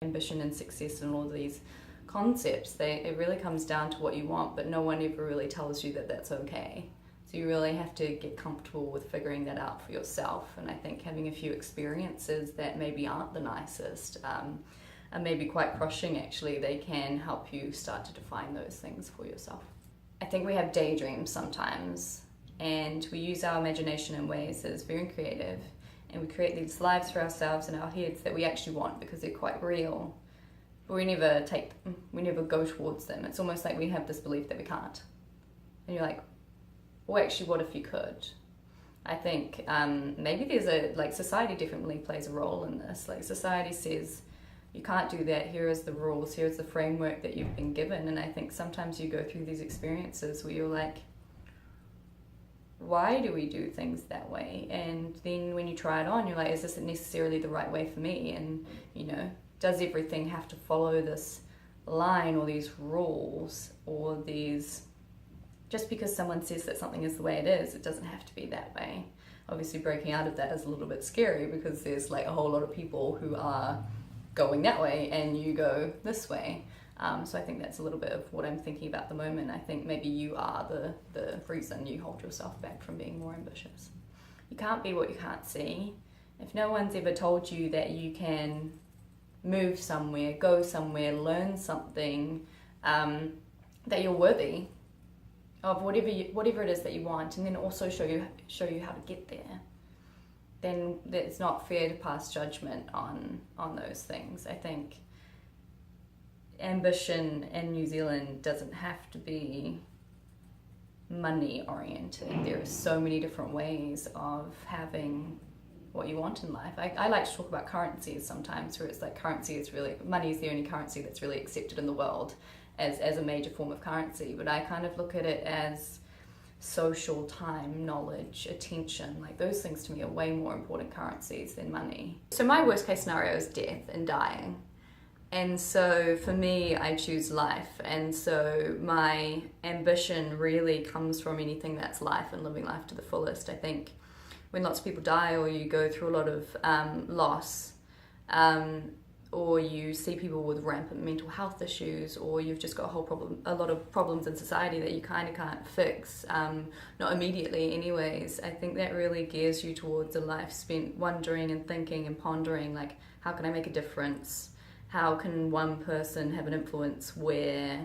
ambition and success and all of these concepts, it really comes down to what you want, but no one ever really tells you that that's okay. So you really have to get comfortable with figuring that out for yourself. And I think having a few experiences that maybe aren't the nicest, and maybe quite crushing actually, they can help you start to define those things for yourself. I think we have daydreams sometimes, and we use our imagination in ways that is very creative, and we create these lives for ourselves in our heads that we actually want because they're quite real, but we never go towards them. It's almost like we have this belief that we can't. And you're like, well, actually, what if you could? I think maybe there's society definitely plays a role in this. Like, society says, you can't do that, here is the rules, here's the framework that you've been given. And I think sometimes you go through these experiences where you're like, why do we do things that way? And then when you try it on, you're like, is this necessarily the right way for me? And, does everything have to follow this line or these rules or these... Just because someone says that something is the way it is, it doesn't have to be that way. Obviously, breaking out of that is a little bit scary because there's like a whole lot of people who are going that way and you go this way. So I think that's a little bit of what I'm thinking about at the moment. I think maybe you are the reason you hold yourself back from being more ambitious. You can't be what you can't see. If no one's ever told you that you can move somewhere, go somewhere, learn something, that you're worthy of whatever it is that you want, and then also show you how to get there, then it's not fair to pass judgment on those things. I think ambition in New Zealand doesn't have to be money oriented. There are so many different ways of having what you want in life. I like to talk about currencies sometimes, where it's like money is the only currency that's really accepted in the world as a major form of currency, but I kind of look at it as social time, knowledge, attention. Like, those things to me are way more important currencies than money. So my worst case scenario is death and dying. And so for me, I choose life. And so my ambition really comes from anything that's life and living life to the fullest. I think when lots of people die, or you go through a lot of loss, or you see people with rampant mental health issues, or you've just got a lot of problems in society that you kind of can't fix, not immediately anyways, I think that really gears you towards a life spent wondering and thinking and pondering, like, how can I make a difference? How can one person have an influence where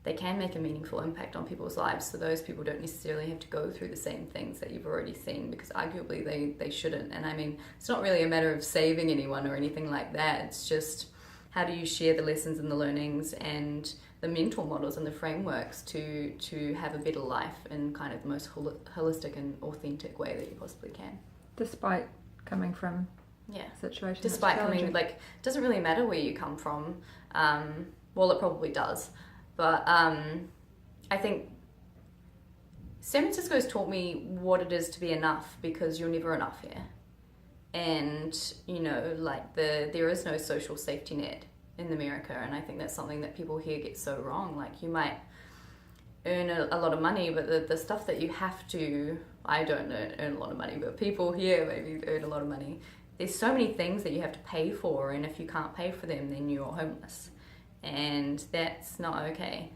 they can make a meaningful impact on people's lives, so those people don't necessarily have to go through the same things that you've already seen, because arguably they shouldn't. And I mean, it's not really a matter of saving anyone or anything like that. It's just, how do you share the lessons and the learnings and the mental models and the frameworks to have a better life in kind of the most holistic and authentic way that you possibly can. Despite coming from situations. Despite coming, like, it doesn't really matter where you come from. Well, it probably does. But I think San Francisco's taught me what it is to be enough, because you're never enough here. And, there is no social safety net in America, and I think that's something that people here get so wrong. Like, you might earn a lot of money, but the stuff that you have to, I don't earn a lot of money, but people here maybe earn a lot of money. There's so many things that you have to pay for, and if you can't pay for them, then you're homeless. And that's not okay.